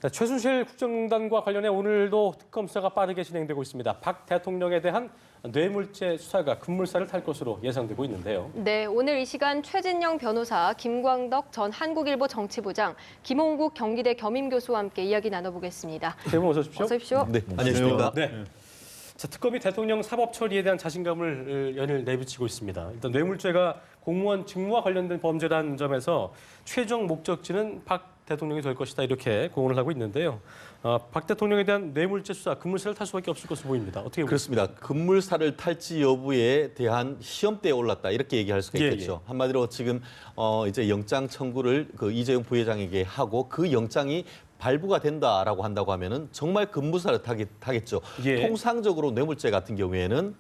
자, 최순실 국정농단과 관련해 오늘도 특검 수사가 빠르게 진행되고 있습니다. 박 대통령에 대한 뇌물죄 수사가 급물살을 탈 것으로 예상되고 있는데요. 네, 오늘 이 시간 최진영 변호사, 김광덕 전 한국일보 정치부장, 김홍국 경기대 겸임교수와 함께 이야기 나눠보겠습니다. 세 분 어서 오십시오. 어서 오십시오. 네, 안녕하십니까. 네. 자, 특검이 대통령 사법 처리에 대한 자신감을 연일 내비치고 있습니다. 일단 뇌물죄가 공무원 직무와 관련된 범죄라는 점에서 최종 목적지는 박 대통령이 될 것이다 이렇게 공언을 하고 있는데요. 박 대통령에 대한 뇌물죄 수사 급물살을 탈 수밖에 없을 것으로 보입니다. 어떻게 그렇습니다. 급물살을 탈지 여부에 대한 시험대에 올랐다 이렇게 얘기할 수가 있겠죠. 한마디로 지금 이제 영장 청구를 그 이재용 부회장에게 하고 그 영장이 발부가 된다라고 한다고 하면은 정말 급물살을 타겠죠. 통상적으로 뇌물죄 같은 경우에는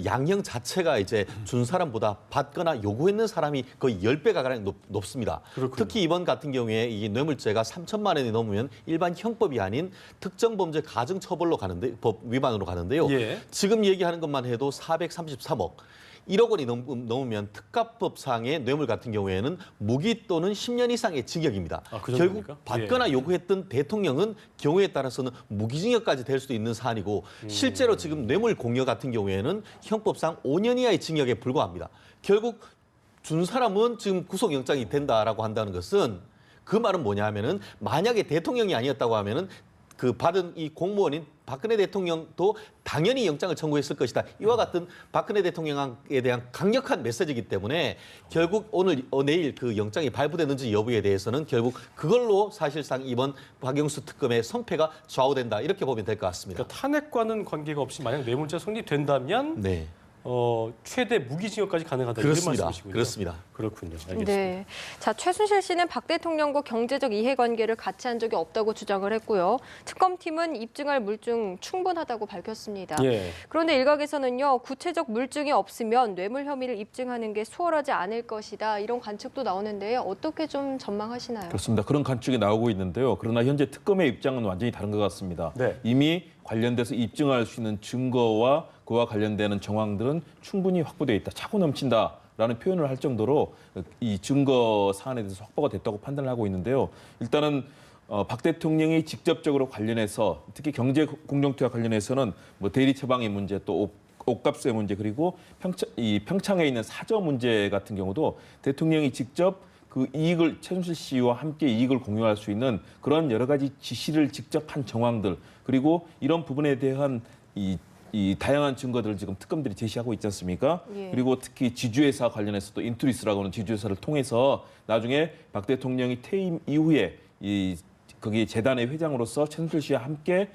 양형 자체가 이제 준 사람보다 받거나 요구했는 사람이 거의 10배가 가량 높습니다. 그렇군요. 특히 이번 같은 경우에 이 뇌물죄가 3천만 원이 넘으면 일반 형법이 아닌 특정범죄 가중처벌로 가는데 법 위반으로 가는데요. 지금 얘기하는 것만 해도 433억. 1억 원이 넘으면 특가법상의 뇌물 같은 경우에는 무기 또는 10년 이상의 징역입니다. 결국 받거나 요구했던 대통령은 경우에 따라서는 무기징역까지 될 수도 있는 사안이고 실제로 지금 뇌물 공여 같은 경우에는 형법상 5년 이하의 징역에 불과합니다. 결국 준 사람은 지금 구속영장이 된다라고 한다는 것은 그 말은 뭐냐 하면은 만약에 대통령이 아니었다고 하면은 그 받은 이 공무원인 박근혜 대통령도 당연히 영장을 청구했을 것이다. 이와 같은 박근혜 대통령에 대한 강력한 메시지이기 때문에 결국 오늘 내일 그 영장이 발부되는지 여부에 대해서는 결국 그걸로 사실상 이번 박영수 특검의 성패가 좌우된다. 이렇게 보면 될 것 같습니다. 그러니까 탄핵과는 관계가 없이 만약 뇌물죄 성립된다면 최대 무기징역까지 가능하다. 그렇습니다. 이런 말씀이시군요. 그렇습니다. 그렇군요. 알겠습니다. 네. 자, 최순실 씨는 박 대통령과 경제적 이해관계를 같이 한 적이 없다고 주장을 했고요. 특검팀은 입증할 물증 충분하다고 밝혔습니다. 그런데 일각에서는요, 구체적 물증이 없으면 뇌물 혐의를 입증하는 게 수월하지 않을 것이다. 이런 관측도 나오는데요. 어떻게 좀 전망하시나요? 그렇습니다. 그런 관측이 나오고 있는데요. 그러나 현재 특검의 입장은 완전히 다른 것 같습니다. 이미 관련돼서 입증할 수 있는 증거와 그와 관련되는 정황들은 충분히 확보되어 있다. 차고 넘친다라는 표현을 할 정도로 이 증거 사안에 대해서 확보가 됐다고 판단을 하고 있는데요. 일단은 박 대통령이 직접적으로 관련해서 특히 경제 공정투와 관련해서는 뭐 대리 처방의 문제 또 옷값의 문제 그리고 평창에 있는 사저 문제 같은 경우도 대통령이 직접 그 이익을 최순실 씨와 함께 이익을 공유할 수 있는 그런 여러 가지 지시를 직접 한 정황들 그리고 이런 부분에 대한 이 다양한 증거들을 지금 특검들이 제시하고 있지 않습니까? 그리고 특히 지주회사 관련해서도 인투리스라고 하는 지주회사를 통해서 나중에 박 대통령이 퇴임 이후에 거기 재단의 회장으로서 최순실 씨와 함께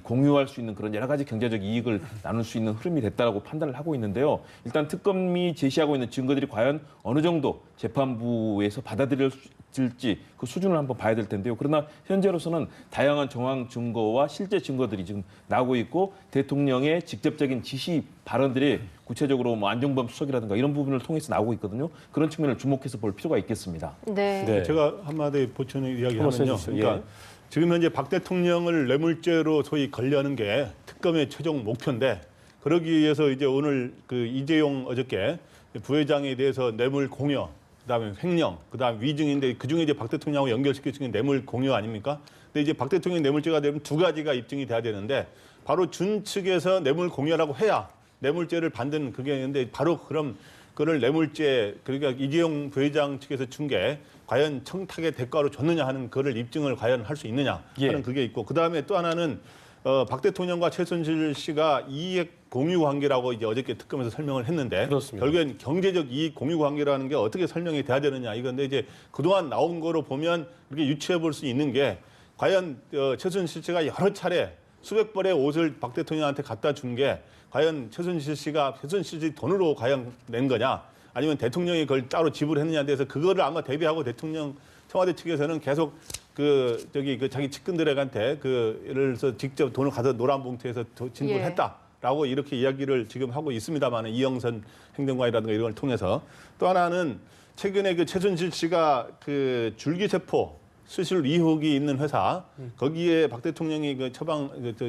공유할 수 있는 그런 여러 가지 경제적 이익을 나눌 수 있는 흐름이 됐다라고 판단을 하고 있는데요. 일단 특검이 제시하고 있는 증거들이 과연 어느 정도 재판부에서 받아들여질지 그 수준을 한번 봐야 될 텐데요. 그러나 현재로서는 다양한 정황 증거와 실제 증거들이 지금 나오고 있고 대통령의 직접적인 지시 발언들이 구체적으로 뭐 안종범 수석이라든가 이런 부분을 통해서 나오고 있거든요. 그런 측면을 주목해서 볼 필요가 있겠습니다. 제가 한마디 보충 이야기하면요. 그러니까 지금 현재 박 대통령을 뇌물죄로 소위 관리하는 게 특검의 최종 목표인데 그러기 위해서 이제 오늘 그 이재용 어저께 부회장에 대해서 뇌물 공여, 그다음에 횡령, 그다음 위증인데 그중에 이제 박 대통령하고 연결시켜주는 게 뇌물 공여 아닙니까? 근데 이제 박 대통령 뇌물죄가 되면 두 가지가 입증이 돼야 되는데 바로 준 측에서 뇌물 공여라고 해야 뇌물죄를 받는 그게 있는데 바로 그럼 그걸 뇌물죄 그러니까 이재용 부회장 측에서 준 게 과연 청탁의 대가로 줬느냐 하는 그걸 입증을 과연 할 수 있느냐 하는 그게 있고 그다음에 또 하나는 박 대통령과 최순실 씨가 이익 공유 관계라고 이제 어저께 특검에서 설명을 했는데 결국엔 경제적 이익 공유 관계라는 게 어떻게 설명이 돼야 되느냐 이건데 이제 그동안 나온 거로 보면 이렇게 유추해 볼 수 있는 게 과연 최순실 씨가 여러 차례 수백 벌의 옷을 박 대통령한테 갖다 준 게 과연 최순실 씨 돈으로 과연 낸 거냐 아니면 대통령이 그걸 따로 지불했느냐에 대해서 그거를 아마 대비하고 대통령 청와대 측에서는 계속 자기 측근들한테 예를 들어서 직접 돈을 가서 노란 봉투에서 진술했다라고 이렇게 이야기를 지금 하고 있습니다만 이영선 행정관이라든가 이런 걸 통해서 또 하나는 최근에 그 최순실 씨가 그 줄기세포 수실 의혹이 있는 회사 거기에 박 대통령이 그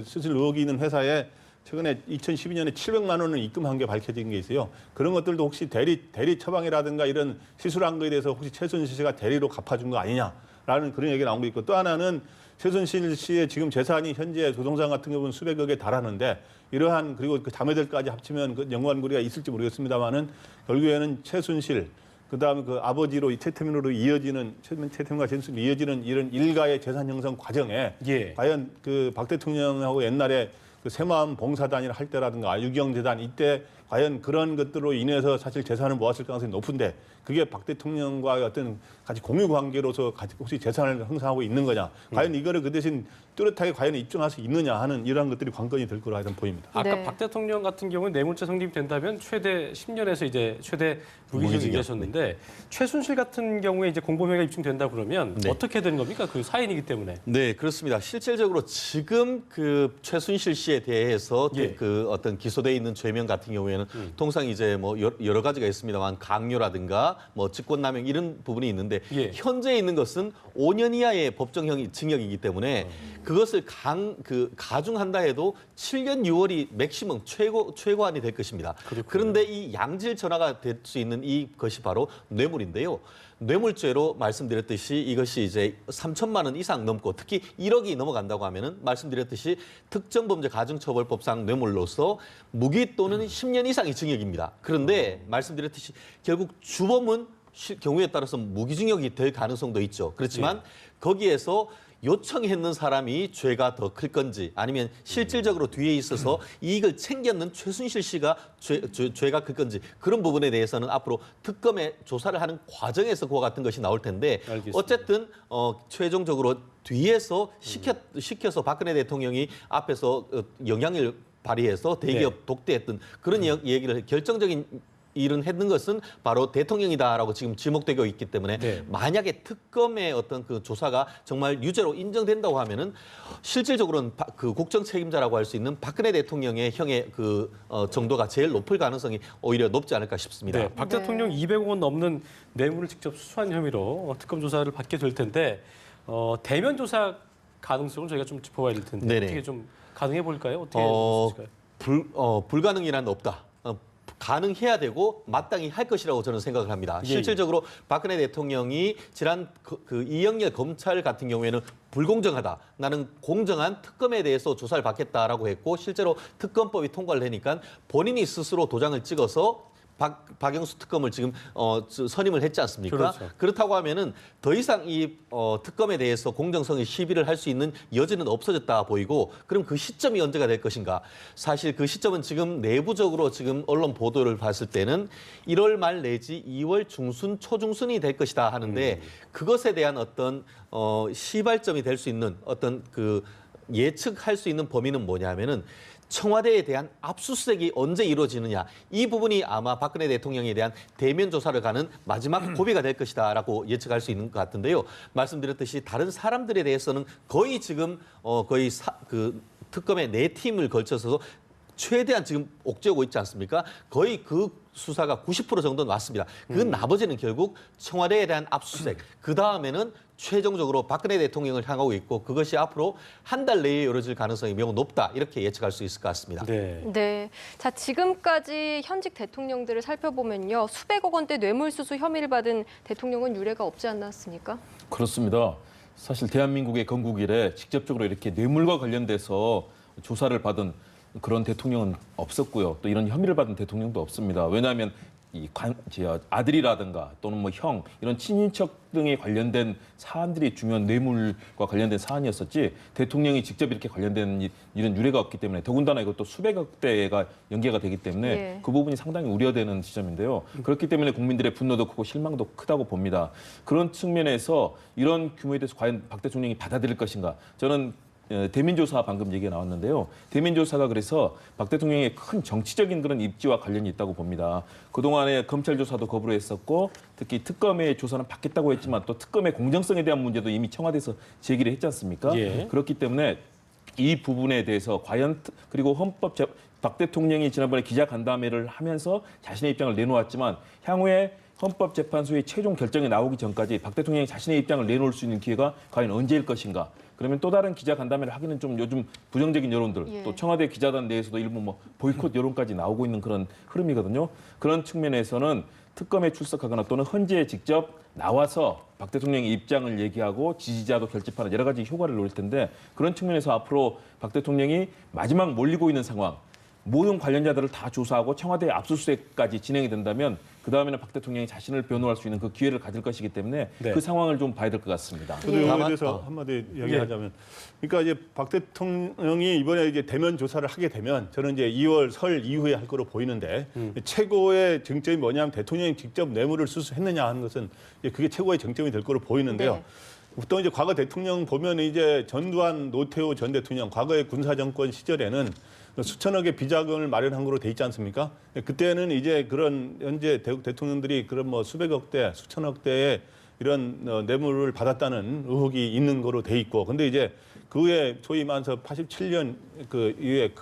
수실 의혹이 있는 회사에 최근에 2012년에 700만 원을 입금한 게 밝혀진 게 있어요. 그런 것들도 혹시 대리 처방이라든가 이런 시술한 거에 대해서 혹시 최순실 씨가 대리로 갚아준 거 아니냐 라는 그런 얘기가 나오고 있고 또 하나는 최순실 씨의 지금 재산이 현재 조동산 같은 경우는 수백억에 달하는데 이러한 그리고 그 자매들까지 합치면 그 연관고리가 있을지 모르겠습니다만은 결국에는 최순실 그다음에 그 아버지로 최태민으로 이어지는 최태민과 최순실로 이어지는 이런 일가의 재산 형성 과정에 과연 그 박 대통령하고 옛날에 그 새마음 봉사단이라 할 때라든가 유경재단 이때 과연 그런 것들로 인해서 사실 재산을 모았을 가능성이 높은데 그게 박 대통령과의 어떤 같이 공유 관계로서 같이 혹시 재산을 형성하고 있는 거냐. 과연 이거를 그 대신 뚜렷하게 과연 입증할 수 있느냐 하는 이러한 것들이 관건이 될 거라 하여튼 보입니다. 아까 박 대통령 같은 경우는 뇌물죄 성립이 된다면 최대 10년에서 이제 최대 무기징역이 얘기하셨는데 최순실 같은 경우에 이제 공범행위가 입증된다 그러면 어떻게 되는 겁니까? 그 사인이기 때문에. 네, 그렇습니다. 실질적으로 지금 그 최순실 씨에 대해서 그 어떤 기소돼 있는 죄명 같은 경우에는 통상 이제 뭐 여러 가지가 있습니다만 강요라든가 뭐 직권남용 이런 부분이 있는데 현재 있는 것은 5년 이하의 법정형 징역이기 때문에 그것을 가중한다 해도 7년 6월이 맥시멈 최고한이 될 것입니다. 그렇군요. 그런데 이 양질 전화가 될 수 있는 이것이 바로 뇌물인데요. 뇌물죄로 말씀드렸듯이 이것이 이제 3천만 원 이상 넘고 특히 1억이 넘어간다고 하면은 말씀드렸듯이 특정범죄 가중처벌법상 뇌물로서 무기 또는 10년 이상의 징역입니다. 그런데 말씀드렸듯이 결국 주범은 경우에 따라서 무기징역이 될 가능성도 있죠. 그렇지만 거기에서 요청했는 사람이 죄가 더 클 건지 아니면 실질적으로 뒤에 있어서 이익을 챙겼는 최순실 씨가 죄가 클 건지 그런 부분에 대해서는 앞으로 특검의 조사를 하는 과정에서 그와 같은 것이 나올 텐데 알겠습니다. 어쨌든 최종적으로 뒤에서 시켜서 박근혜 대통령이 앞에서 영향을 발휘해서 대기업 독대했던 그런 얘기를 결정적인 일은 했는 것은 바로 대통령이다라고 지금 지목되고 있기 때문에 만약에 특검의 어떤 그 조사가 정말 유죄로 인정된다고 하면은 실질적으로는 그 국정 책임자라고 할 수 있는 박근혜 대통령의 형의 그 정도가 제일 높을 가능성이 오히려 높지 않을까 싶습니다. 박 대통령 200억 원 넘는 뇌물을 직접 수수한 혐의로 특검 조사를 받게 될 텐데 대면 조사 가능성을 저희가 좀 짚어봐야 될 텐데 어떻게 좀 가능해 볼까요? 어떻게 있을까요? 불가능이란 없다. 가능해야 되고 마땅히 할 것이라고 저는 생각을 합니다. 실질적으로 박근혜 대통령이 지난 그 이영렬 검찰 같은 경우에는 불공정하다. 나는 공정한 특검에 대해서 조사를 받겠다라고 했고 실제로 특검법이 통과를 되니까 본인이 스스로 도장을 찍어서 박영수 특검을 지금 선임을 했지 않습니까? 그렇죠. 그렇다고 하면은 더 이상 이 특검에 대해서 공정성의 시비를 할 수 있는 여지는 없어졌다 보이고 그럼 그 시점이 언제가 될 것인가? 사실 그 시점은 지금 내부적으로 지금 언론 보도를 봤을 때는 1월 말 내지 2월 중순 초중순이 될 것이다 하는데 그것에 대한 어떤 시발점이 될 수 있는 어떤 그 예측할 수 있는 범위는 뭐냐면은 청와대에 대한 압수수색이 언제 이루어지느냐 이 부분이 아마 박근혜 대통령에 대한 대면 조사를 가는 마지막 고비가 될 것이다라고 예측할 수 있는 것 같은데요. 말씀드렸듯이 다른 사람들에 대해서는 거의 지금 거의 그 특검의 4팀을 걸쳐서 최대한 지금 옥죄고 있지 않습니까? 거의 그 수사가 90% 정도는 왔습니다. 그 나머지는 결국 청와대에 대한 압수수색, 그 다음에는 최종적으로 박근혜 대통령을 향하고 있고 그것이 앞으로 한 달 내에 이루어질 가능성이 매우 높다 이렇게 예측할 수 있을 것 같습니다. 네. 자, 지금까지 현직 대통령들을 살펴보면요. 수백억 원대 뇌물수수 혐의를 받은 대통령은 유례가 없지 않았습니까? 그렇습니다. 사실 대한민국의 건국 이래 직접적으로 이렇게 뇌물과 관련돼서 조사를 받은 그런 대통령은 없었고요. 또 이런 혐의를 받은 대통령도 없습니다. 왜냐하면 아들이라든가 또는 뭐 형 이런 친인척 등에 관련된 사안들이 중요한 뇌물과 관련된 사안이었었지 대통령이 직접 이렇게 관련된 이런 유례가 없기 때문에 더군다나 이것도 수백억 대가 연계가 되기 때문에 그 부분이 상당히 우려되는 지점인데요. 그렇기 때문에 국민들의 분노도 크고 실망도 크다고 봅니다. 그런 측면에서 이런 규모에 대해서 과연 박 대통령이 받아들일 것인가? 저는 대면조사 방금 얘기가 나왔는데요. 대면조사가 그래서 박 대통령의 큰 정치적인 그런 입지와 관련이 있다고 봅니다. 그동안에 검찰 조사도 거부를 했었고 특히 특검의 조사는 받겠다고 했지만 또 특검의 공정성에 대한 문제도 이미 청와대에서 제기를 했지 않습니까? 그렇기 때문에 이 부분에 대해서 과연 그리고 박 대통령이 지난번에 기자간담회를 하면서 자신의 입장을 내놓았지만 향후에 헌법재판소의 최종 결정이 나오기 전까지 박 대통령이 자신의 입장을 내놓을 수 있는 기회가 과연 언제일 것인가? 그러면 또 다른 기자간담회를 하기는 좀 요즘 부정적인 여론들, 또 청와대 기자단 내에서도 일부 뭐 보이콧 여론까지 나오고 있는 그런 흐름이거든요. 그런 측면에서는 특검에 출석하거나 또는 헌재에 직접 나와서 박 대통령의 입장을 얘기하고 지지자도 결집하는 여러 가지 효과를 노릴 텐데 그런 측면에서 앞으로 박 대통령이 마지막 몰리고 있는 상황, 모든 관련자들을 다 조사하고 청와대 압수수색까지 진행이 된다면 그다음에는 박 대통령이 자신을 변호할 수 있는 그 기회를 가질 것이기 때문에 네. 그 상황을 좀 봐야 될 것 같습니다. 그런데 이거에 대해서 한마디 이야기하자면, 그러니까 이제 박 대통령이 이번에 이제 대면 조사를 하게 되면 저는 이제 2월 설 이후에 할 거로 보이는데 최고의 쟁점이 뭐냐면 대통령이 직접 뇌물을 수수했느냐 하는 것은 이제 그게 최고의 쟁점이 될 거로 보이는데요. 네. 보통 이제 과거 대통령 보면 이제 전두환, 노태우 전 대통령 과거의 군사 정권 시절에는 수천억의 비자금을 마련한 거로 돼 있지 않습니까? 그때는 이제 그런 현재 대통령들이 그런 뭐 수백억 대, 수천억 대의 이런 뇌물을 받았다는 의혹이 있는 거로 돼 있고, 근데 이제 그 후에 소위 말해서 87년 그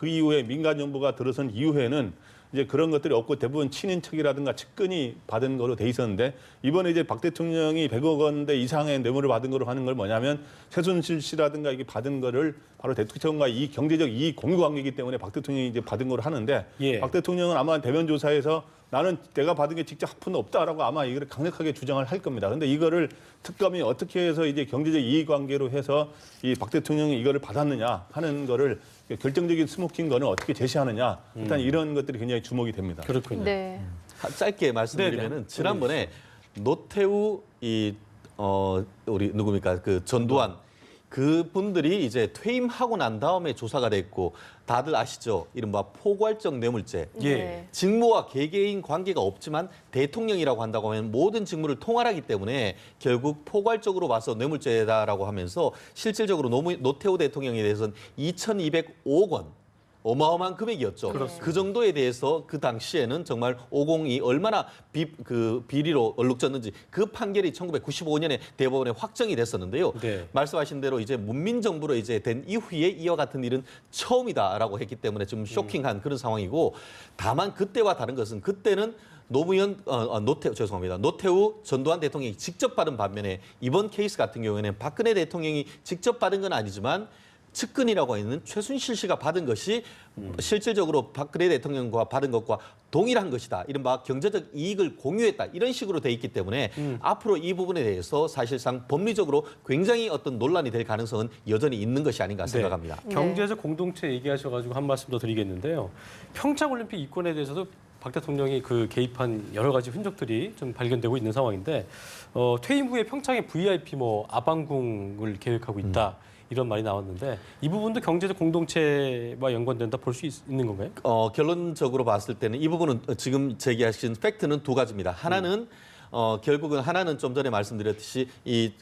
이후에 민간 정부가 들어선 이후에는 이제 그런 것들이 없고 대부분 친인척이라든가 측근이 받은 거로 돼 있었는데, 이번에 이제 박 대통령이 100억 원대 이상의 뇌물을 받은 거로 하는 걸 뭐냐면 최순실 씨라든가 이게 받은 거를 바로 대통령과 이 경제적 이익 공유 관계이기 때문에 박 대통령이 이제 받은 거로 하는데, 박 대통령은 아마 대면 조사에서 나는 내가 받은 게 직접 한 푼도 없다라고 아마 이걸 강력하게 주장을 할 겁니다. 근데 이거를 특검이 어떻게 해서 이제 경제적 이익 관계로 해서 이 박 대통령이 이거를 받았느냐 하는 거를 결정적인 스모킹 거는 어떻게 제시하느냐, 일단 이런 것들이 굉장히 주목이 됩니다. 그렇군요. 네. 짧게 말씀드리면은 지난번에 노태우 우리 누굽니까 그 전두환 그분들이 이제 퇴임하고 난 다음에 조사가 됐고, 다들 아시죠? 이른바 포괄적 뇌물죄. 네. 직무와 개개인 관계가 없지만 대통령이라고 한다고 하면 모든 직무를 통할하기 때문에 결국 포괄적으로 봐서 뇌물죄다라고 하면서 실질적으로 노태우 대통령에 대해서는 2,205억 원. 어마어마한 금액이었죠. 그렇습니다. 그 정도에 대해서 그 당시에는 정말 502 얼마나 비리로 얼룩졌는지 그 판결이 1995년에 대법원에 확정이 됐었는데요. 네. 말씀하신 대로 이제 문민정부로 이제 된 이후에 이와 같은 일은 처음이다라고 했기 때문에 좀 쇼킹한 그런 상황이고, 다만 그때와 다른 것은 그때는 노태우 전두환 대통령이 직접 받은 반면에 이번 케이스 같은 경우에는 박근혜 대통령이 직접 받은 건 아니지만 측근이라고 하는 최순실 씨가 받은 것이 실질적으로 박근혜 대통령과 받은 것과 동일한 것이다. 이른바 경제적 이익을 공유했다. 이런 식으로 돼 있기 때문에 앞으로 이 부분에 대해서 사실상 법리적으로 굉장히 어떤 논란이 될 가능성은 여전히 있는 것이 아닌가 생각합니다. 네. 경제적 공동체 얘기하셔가지고 한 말씀 더 드리겠는데요. 평창올림픽 이권에 대해서도 박 대통령이 그 개입한 여러 가지 흔적들이 좀 발견되고 있는 상황인데, 퇴임 후에 평창에 VIP 아방궁을 계획하고 있다. 이런 말이 나왔는데 이 부분도 경제적 공동체와 연관된다 볼 수 있는 건가요? 결론적으로 봤을 때는 이 부분은 지금 제기하신 팩트는 두 가지입니다. 하나는 결국은 하나는 좀 전에 말씀드렸듯이 이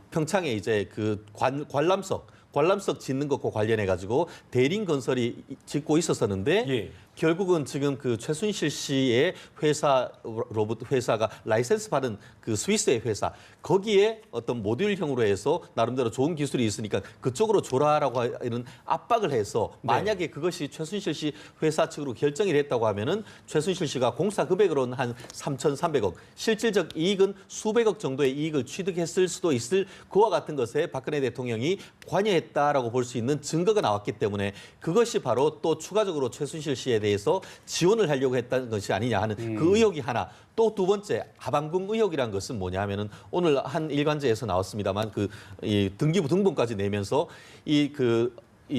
평창에 이제 그 관람석 짓는 것과 관련해 가지고 대림 건설이 짓고 있었었는데 결국은 지금 그 최순실 씨의 회사가 라이센스 받은 그 스위스의 회사, 거기에 어떤 모듈형으로 해서 나름대로 좋은 기술이 있으니까 그쪽으로 줘라라고 하는 압박을 해서, 만약에 그것이 최순실 씨 회사 측으로 결정이 됐다고 하면은 최순실 씨가 공사 금액으로는 한 3,300억, 실질적 이익은 수백억 정도의 이익을 취득했을 수도 있을 그와 같은 것에 박근혜 대통령이 관여했다라고 볼 수 있는 증거가 나왔기 때문에 그것이 바로 또 추가적으로 최순실 씨에 대해서 지원을 하려고 했다는 것이 아니냐 하는 그 의혹이 하나. 또 두 번째, 하방궁 의혹이란 것은 뭐냐면은 오늘 한 일간지에서 나왔습니다만 이 등기부 등본까지 내면서 이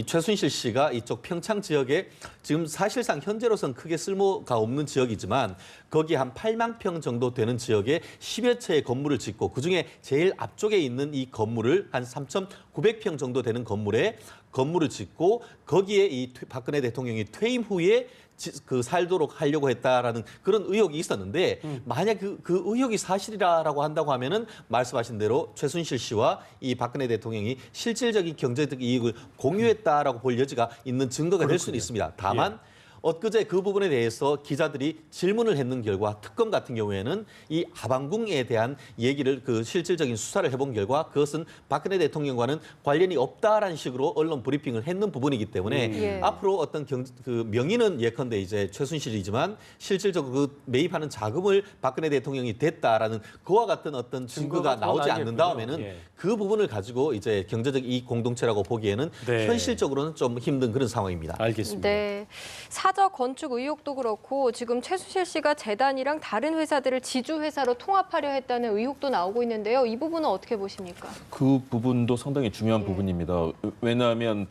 최순실 씨가 이쪽 평창 지역에 지금 사실상 현재로선 크게 쓸모가 없는 지역이지만 거기 한 8만 평 정도 되는 지역에 10여 채의 건물을 짓고, 그중에 제일 앞쪽에 있는 이 건물을 한 3,900평 정도 되는 건물을 짓고 거기에 이 박근혜 대통령이 퇴임 후에 살도록 하려고 했다라는 그런 의혹이 있었는데, 만약 그 의혹이 사실이라고 한다고 하면은 말씀하신 대로 최순실 씨와 이 박근혜 대통령이 실질적인 경제적 이익을 공유했다라고 볼 여지가 있는 증거가 될 수는 있습니다. 다만 엊그제 그 부분에 대해서 기자들이 질문을 했는 결과 특검 같은 경우에는 이 하방궁에 대한 얘기를 실질적인 수사를 해본 결과 그것은 박근혜 대통령과는 관련이 없다라는 식으로 언론 브리핑을 했는 부분이기 때문에 앞으로 어떤 명의는 예컨대 이제 최순실이지만 실질적으로 그 매입하는 자금을 박근혜 대통령이 됐다라는 그와 같은 어떤 증거가 나오지 않는 다음에는 그 부분을 가지고 이제 경제적 이익 공동체라고 보기에는 현실적으로는 좀 힘든 그런 상황입니다. 알겠습니다. 네. 사저 건축 의혹도 그렇고 지금 최순실 씨가 재단이랑 다른 회사들을 지주회사로 통합하려 했다는 의혹도 나오고 있는데요. 이 부분은 어떻게 보십니까? 그 부분도 상당히 중요한 부분입니다. 왜냐하면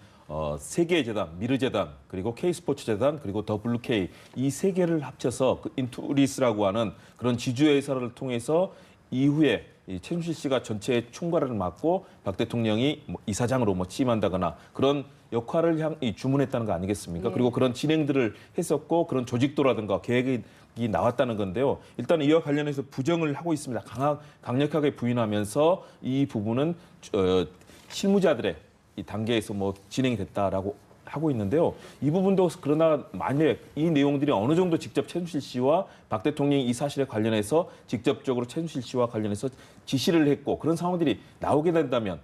세계재단, 미르재단, 그리고 K스포츠재단, 그리고 WK 이 세 개를 합쳐서 그 인투리스라고 하는 그런 지주회사를 통해서 이후에 이 최순실 씨가 전체 총괄을 맡고 박 대통령이 이사장으로 취임한다거나 그런 역할을 주문했다는 거 아니겠습니까? 그리고 그런 진행들을 했었고 그런 조직도라든가 계획이 나왔다는 건데요. 일단 이와 관련해서 부정을 하고 있습니다. 강력하게 부인하면서 이 부분은 실무자들의 이 단계에서 진행이 됐다라고 하고 있는데요. 이 부분도 그러나 만약 이 내용들이 어느 정도 직접 최순실 씨와 박 대통령이 이 사실에 관련해서 직접적으로 최순실 씨와 관련해서 지시를 했고 그런 상황들이 나오게 된다면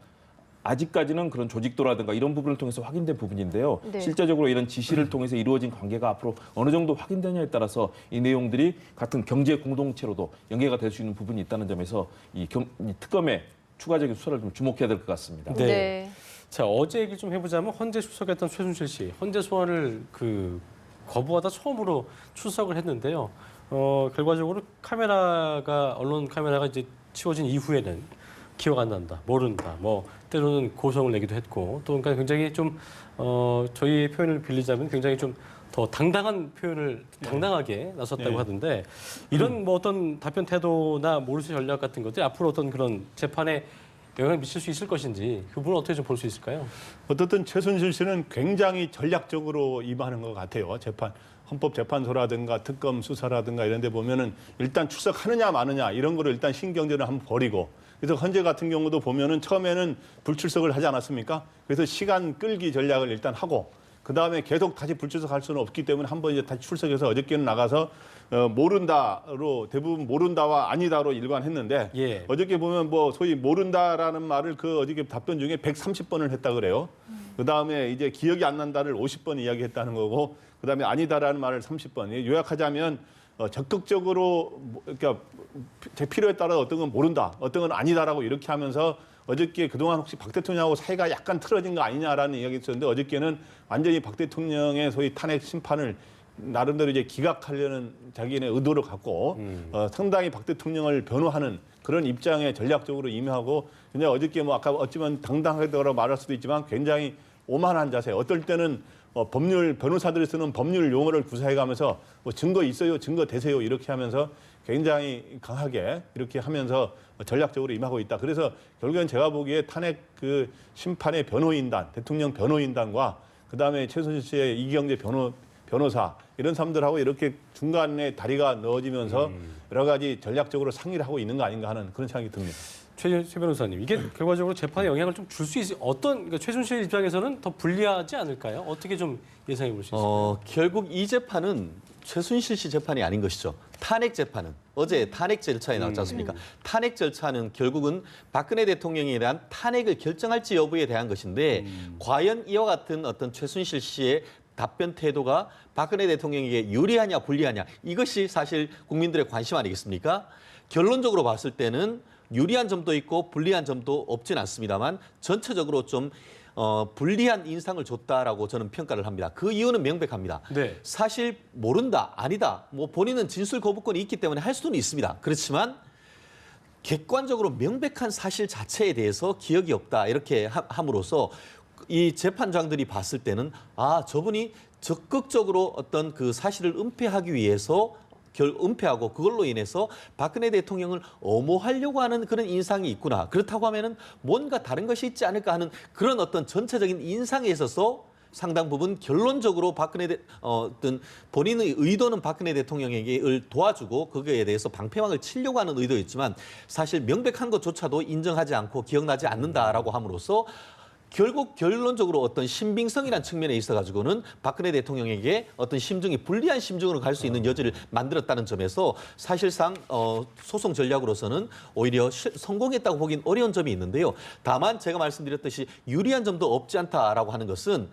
아직까지는 그런 조직도라든가 이런 부분을 통해서 확인된 부분인데요. 네. 실제적으로 이런 지시를 통해서 이루어진 관계가 앞으로 어느 정도 확인되냐에 따라서 이 내용들이 같은 경제 공동체로도 연계가 될 수 있는 부분이 있다는 점에서 이 특검의 추가적인 수사를 좀 주목해야 될 것 같습니다. 네. 네. 자, 어제 얘기를 좀 해보자면 헌재 출석했던 최순실 씨, 헌재 소환을 거부하다 처음으로 출석을 했는데요. 결과적으로 언론 카메라가 이제 치워진 이후에는 기억 안 난다, 모른다, 때로는 고성을 내기도 했고, 또 그러니까 굉장히 좀 저희의 표현을 빌리자면 굉장히 좀 더 당당한 표현을 당당하게 나섰다고 하던데 이런 어떤 답변 태도나 몰수 전략 같은 것들이 앞으로 어떤 그런 재판에 영향을 미칠 수 있을 것인지 그 부분은 어떻게 좀 볼 수 있을까요? 어떻든 최순실 씨는 굉장히 전략적으로 임하는 것 같아요. 헌법재판소라든가 특검 수사라든가 이런 데 보면은 일단 출석하느냐 마느냐 이런 거를 일단 신경전을 한번 버리고 그래서 헌재 같은 경우도 보면은 처음에는 불출석을 하지 않았습니까? 그래서 시간 끌기 전략을 일단 하고 그다음에 계속 다시 불출석할 수는 없기 때문에 한번 이제 다시 출석해서 어저께는 나가서 모른다로 대부분 모른다와 아니다로 일관했는데 예. 어저께 보면 소위 모른다라는 말을 어저께 답변 중에 130번을 했다 그래요. 그다음에 이제 기억이 안 난다를 50번 이야기했다는 거고 그다음에 아니다라는 말을 30번. 요약하자면 적극적으로 그러니까 제 필요에 따라 어떤 건 모른다, 어떤 건 아니다라고 이렇게 하면서 어저께 그동안 혹시 박 대통령하고 사이가 약간 틀어진 거 아니냐라는 이야기 있었는데 어저께는 완전히 박 대통령의 소위 탄핵 심판을 나름대로 이제 기각하려는 자기네 의도를 갖고 상당히 박 대통령을 변호하는 그런 입장에 전략적으로 임하고 그냥 어저께 아까 어찌면 당당하다고 말할 수도 있지만 굉장히 오만한 자세. 어떨 때는 변호사들이 쓰는 법률 용어를 구사해가면서 증거 있어요, 증거 되세요 이렇게 하면서 굉장히 강하게 이렇게 하면서 전략적으로 임하고 있다. 그래서 결국엔 제가 보기에 탄핵 심판의 변호인단, 대통령 변호인단과 그다음에 최순실 씨의 이경재 변호사 이런 사람들하고 이렇게 중간에 다리가 넣어지면서 여러 가지 전략적으로 상의를 하고 있는 거 아닌가 하는 그런 생각이 듭니다. 최 변호사님, 이게 결과적으로 재판에 영향을 좀 줄 수 있어요. 그러니까 최순실 입장에서는 더 불리하지 않을까요? 어떻게 좀 예상해 볼 수 있을까요? 결국 이 재판은 최순실 씨 재판이 아닌 것이죠. 탄핵 재판은 어제 탄핵 절차에 나왔지 않습니까? 탄핵 절차는 결국은 박근혜 대통령에 대한 탄핵을 결정할지 여부에 대한 것인데 과연 이와 같은 어떤 최순실 씨의 답변 태도가 박근혜 대통령에게 유리하냐 불리하냐 이것이 사실 국민들의 관심 아니겠습니까? 결론적으로 봤을 때는 유리한 점도 있고 불리한 점도 없진 않습니다만 전체적으로 좀 불리한 인상을 줬다라고 저는 평가를 합니다. 그 이유는 명백합니다. 네. 사실 모른다, 아니다, 본인은 진술 거부권이 있기 때문에 할 수는 있습니다. 그렇지만 객관적으로 명백한 사실 자체에 대해서 기억이 없다 이렇게 함으로써 이 재판장들이 봤을 때는 저분이 적극적으로 어떤 그 사실을 은폐하기 위해서 은폐하고 그걸로 인해서 박근혜 대통령을 엄호하려고 하는 그런 인상이 있구나. 그렇다고 하면은 뭔가 다른 것이 있지 않을까 하는 그런 어떤 전체적인 인상에 있어서 상당 부분 결론적으로 어떤 본인의 의도는 박근혜 대통령에게 도와주고 거기에 대해서 방패막을 치려고 하는 의도였지만 사실 명백한 것조차도 인정하지 않고 기억나지 않는다라고 함으로써 결국 결론적으로 어떤 신빙성이라는 측면에 있어가지고는 박근혜 대통령에게 어떤 심증이 불리한 심증으로 갈 수 있는 여지를 만들었다는 점에서 사실상 소송 전략으로서는 오히려 성공했다고 보긴 어려운 점이 있는데요. 다만 제가 말씀드렸듯이 유리한 점도 없지 않다라고 하는 것은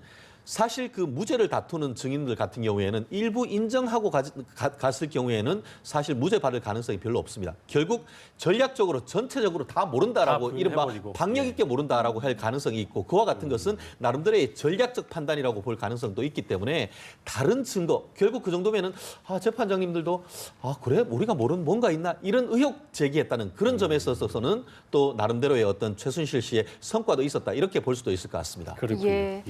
사실 그 무죄를 다투는 증인들 같은 경우에는 일부 인정하고 갔을 경우에는 사실 무죄 받을 가능성이 별로 없습니다. 결국 전략적으로 전체적으로 다 모른다라고 이른바 박력 있게 모른다라고 할 가능성이 있고 그와 같은 것은 나름대로의 전략적 판단이라고 볼 가능성도 있기 때문에 다른 증거 결국 그 정도면은 재판장님들도 그래 우리가 모르는 뭔가 있나 이런 의혹 제기했다는 그런 점에 있어서는 또 나름대로의 어떤 최순실 씨의 성과도 있었다 이렇게 볼 수도 있을 것 같습니다. 그렇군요. 예.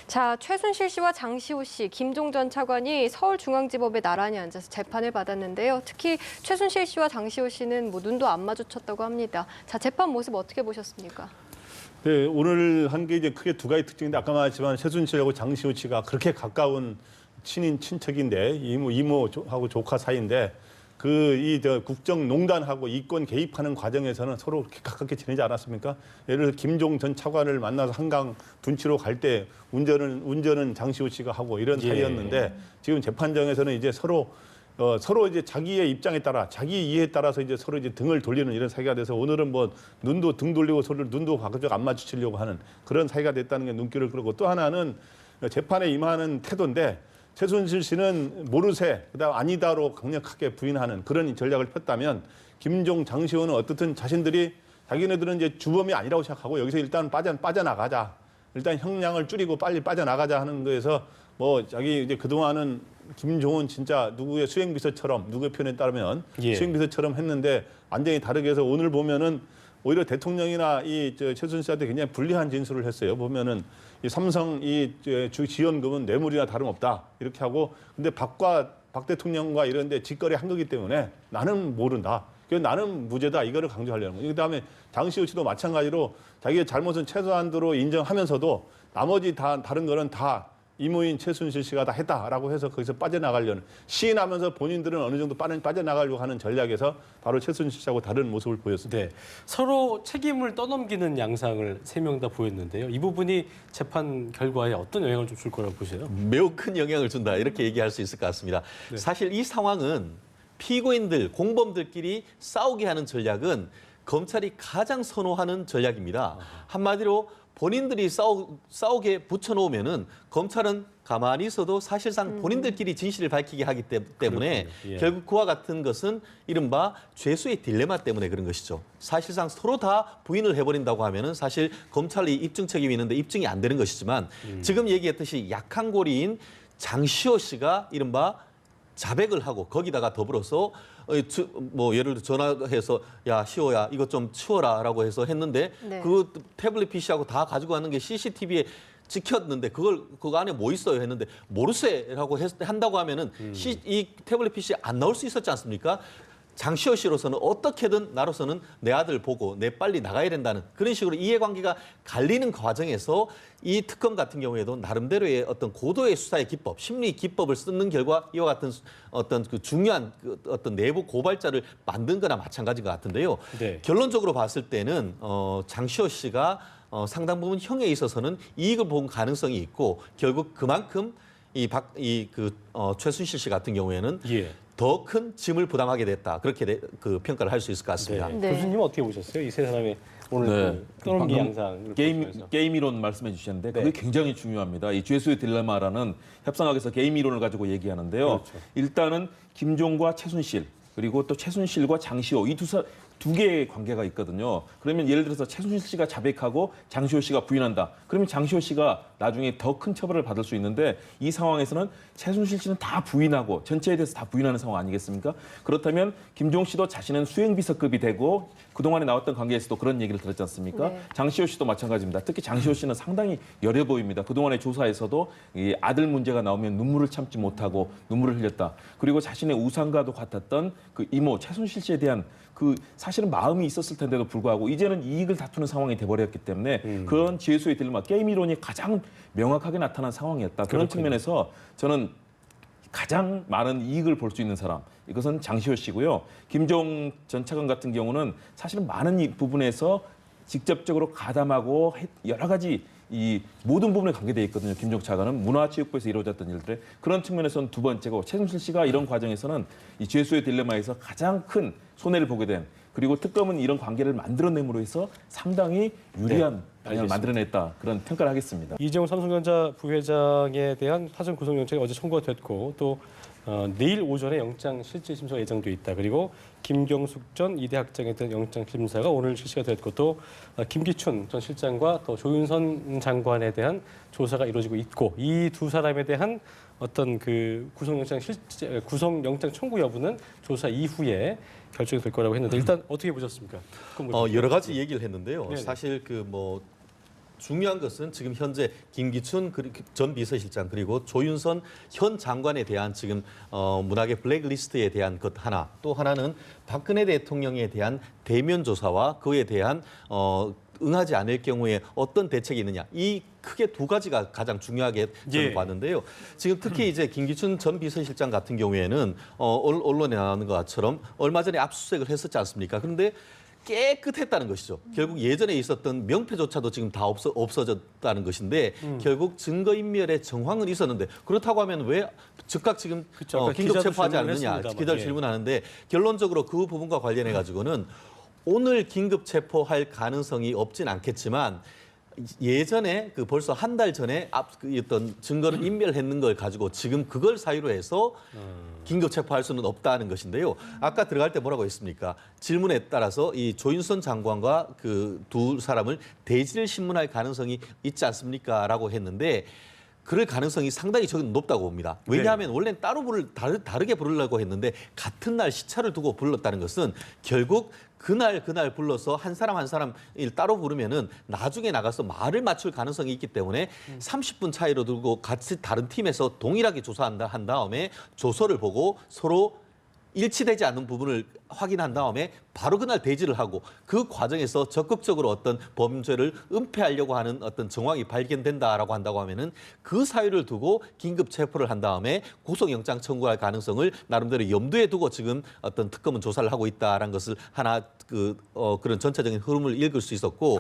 자, 최순실 씨와 장시호 씨, 김종 전 차관이 서울중앙지법에 나란히 앉아서 재판을 받았는데요. 특히 최순실 씨와 장시호 씨는 뭐 눈도 안 마주쳤다고 합니다. 자, 재판 모습 어떻게 보셨습니까? 네, 오늘 한 게 이제 크게 두 가지 특징인데 아까 말했지만 최순실하고 장시호 씨가 그렇게 가까운 친인척인데 이모하고 조카 사이인데 국정농단하고 이권 개입하는 과정에서는 서로 그렇게 가깝게 지내지 않았습니까? 예를 들어 김종 전 차관을 만나서 한강 둔치로 갈 때 운전은 장시호 씨가 하고 이런 사이였는데 지금 재판정에서는 이제 서로 이제 자기의 입장에 따라 자기 이해에 따라서 이제 서로 이제 등을 돌리는 이런 사이가 돼서 오늘은 뭐 눈도 등 돌리고 서로 눈도 바깥쪽 안 마주치려고 하는 그런 사이가 됐다는 게 눈길을 끌고 또 하나는 재판에 임하는 태도인데 최순실 씨는 모르쇠, 그다음 아니다로 강력하게 부인하는 그런 전략을 폈다면 김종, 장시호는 어떻든 자기네들은 이제 주범이 아니라고 생각하고 여기서 일단 빠져나가자. 일단 형량을 줄이고 빨리 빠져나가자 하는 거에서 뭐 자기 이제 그동안은 김종은 진짜 누구의 수행비서처럼 누구의 표현에 따르면 수행비서처럼 했는데 완전히 다르게 해서 오늘 보면은 오히려 대통령이나 최순실 씨한테 굉장히 불리한 진술을 했어요. 보면은 이 삼성 주 지원금은 뇌물이나 다름없다 이렇게 하고 근데 박 대통령과 이런데 직거래 한 거기 때문에 나는 모른다. 그래서 나는 무죄다 이거를 강조하려는 거예요. 그다음에 장시호 씨도 마찬가지로 자기의 잘못은 최소한도로 인정하면서도 나머지 다른 거는 다 이모인 최순실 씨가 다 했다라고 해서 거기서 빠져나가려는 시인하면서 본인들은 어느 정도 빠져나가려고 하는 전략에서 바로 최순실 씨하고 다른 모습을 보였습니다. 네, 서로 책임을 떠넘기는 양상을 세 명 다 보였는데요. 이 부분이 재판 결과에 어떤 영향을 좀 줄 거라고 보세요? 매우 큰 영향을 준다 이렇게 얘기할 수 있을 것 같습니다. 네. 사실 이 상황은 피고인들, 공범들끼리 싸우게 하는 전략은 검찰이 가장 선호하는 전략입니다. 한마디로 본인들이 싸우게 붙여놓으면은 검찰은 가만히 있어도 사실상 본인들끼리 진실을 밝히게 하기 때문에 결국 그와 같은 것은 이른바 죄수의 딜레마 때문에 그런 것이죠. 사실상 서로 다 부인을 해버린다고 하면은 사실 검찰이 입증 책임이 있는데 입증이 안 되는 것이지만 지금 얘기했듯이 약한 고리인 장시호 씨가 이른바 자백을 하고 거기다가 더불어서 뭐 예를 들어 전화해서 야 시호야 이거 좀 치워라라고 해서 했는데 그 태블릿 PC하고 다 가지고 가는 게 CCTV에 찍혔는데 그거 안에 뭐 있어요 했는데 모르쇠라고 한다고 하면은 이 태블릿 PC 안 나올 수 있었지 않습니까? 장시호 씨로서는 어떻게든 나로서는 내 아들 보고 내 빨리 나가야 된다는 그런 식으로 이해관계가 갈리는 과정에서 이 특검 같은 경우에도 나름대로의 어떤 고도의 수사의 기법, 심리 기법을 쓰는 결과 이와 같은 어떤 그 중요한 어떤 내부 고발자를 만든 거나 마찬가지인 것 같은데요. 네. 결론적으로 봤을 때는 장시호 씨가 상당 부분 형에 있어서는 이익을 본 가능성이 있고 결국 그만큼 최순실 씨 같은 경우에는 더 큰 짐을 부담하게 됐다. 그렇게 평가를 할 수 있을 것 같습니다. 네. 교수님은 어떻게 보셨어요? 이 세 사람의 오늘 떠넘기 양상. 게임 이론 말씀해 주셨는데 그게 굉장히 중요합니다. 이 죄수의 딜레마라는 협상학에서 게임 이론을 가지고 얘기하는데요. 그렇죠. 일단은 김종과 최순실 그리고 또 최순실과 장시호 이 두 개의 관계가 있거든요. 그러면 예를 들어서 최순실 씨가 자백하고 장시호 씨가 부인한다. 그러면 장시호 씨가 나중에 더 큰 처벌을 받을 수 있는데 이 상황에서는 최순실 씨는 다 부인하고 전체에 대해서 다 부인하는 상황 아니겠습니까? 그렇다면 김종 씨도 자신은 수행비서급이 되고 그동안에 나왔던 관계에서도 그런 얘기를 들었지 않습니까? 네. 장시호 씨도 마찬가지입니다. 특히 장시호 씨는 상당히 여려 보입니다. 그동안의 조사에서도 이 아들 문제가 나오면 눈물을 참지 못하고 눈물을 흘렸다. 그리고 자신의 우상과도 같았던 그 이모 최순실 씨에 대한 사실은 마음이 있었을 텐데도 불구하고 이제는 이익을 다투는 상황이 돼버렸기 때문에 그런 죄수의 딜레마, 게임 이론이 가장 명확하게 나타난 상황이었다. 그런 측면에서 저는 가장 많은 이익을 볼 수 있는 사람, 이것은 장시호 씨고요. 김종 전 차관 같은 경우는 사실은 많은 부분에서 직접적으로 가담하고 여러 가지 이 모든 부분에 관계되어 있거든요. 김종 차관은 문화체육부에서 이루어졌던 일들에 그런 측면에서는 두 번째고 최순실 씨가 이런 과정에서는 이 죄수의 딜레마에서 가장 큰 손해를 보게 된 그리고 특검은 이런 관계를 만들어냄으로 해서 상당히 유리한 방향을 만들어냈다. 그런 평가를 하겠습니다. 이재용 삼성전자 부회장에 대한 사전 구속영장이 어제 청구가 됐고 또 내일 오전에 영장 실질 심사가 예정돼 있다. 그리고 김경숙 전 이대 학장에 대한 영장 심사가 오늘 실시가 됐고 또 김기춘 전 실장과 또 조윤선 장관에 대한 조사가 이루어지고 있고 이 두 사람에 대한 어떤 그 구속영장 청구 여부는 조사 이후에 결정이 될 거라고 했는데 일단 어떻게 보셨습니까? 여러 가지 얘기를 했는데요. 네네. 사실 중요한 것은 지금 현재 김기춘 전 비서실장 그리고 조윤선 현 장관에 대한 지금 문학의 블랙리스트에 대한 것 하나, 또 하나는 박근혜 대통령에 대한 대면 조사와 그에 대한 응하지 않을 경우에 어떤 대책이 있느냐. 이 크게 두 가지가 가장 중요하게 저는 봤는데요. 지금 특히 이제 김기춘 전 비서실장 같은 경우에는 언론에 나오는 것처럼 얼마 전에 압수수색을 했었지 않습니까? 그런데 깨끗했다는 것이죠. 결국 예전에 있었던 명패조차도 지금 다 없어졌다는 것인데 결국 증거인멸의 정황은 있었는데 그렇다고 하면 왜 즉각 지금 긴급 체포하지 않느냐 기자들 질문하는데 결론적으로 그 부분과 관련해 가지고는 오늘 긴급 체포할 가능성이 없진 않겠지만 예전에 벌써 한 달 전에 어떤 증거를 인멸했는 걸 가지고 지금 그걸 사유로 해서 긴급 체포할 수는 없다는 것인데요. 아까 들어갈 때 뭐라고 했습니까? 질문에 따라서 이 조윤선 장관과 그 두 사람을 대질 신문할 가능성이 있지 않습니까?라고 했는데 그럴 가능성이 상당히 저는 높다고 봅니다. 왜냐하면 원래는 다르게 부르려고 했는데 같은 날 시차를 두고 불렀다는 것은 결국 그날 불러서 한 사람 한 사람 따로 부르면은 나중에 나가서 말을 맞출 가능성이 있기 때문에 30분 차이로 두고 같이 다른 팀에서 동일하게 한 다음에 조서를 보고 서로 일치되지 않는 부분을 확인한 다음에 바로 그날 대지를 하고 그 과정에서 적극적으로 어떤 범죄를 은폐하려고 하는 어떤 정황이 발견된다라고 한다고 하면은 그 사유를 두고 긴급 체포를 한 다음에 구속영장 청구할 가능성을 나름대로 염두에 두고 지금 어떤 특검은 조사를 하고 있다라는 것을 하나 그런 전체적인 흐름을 읽을 수 있었고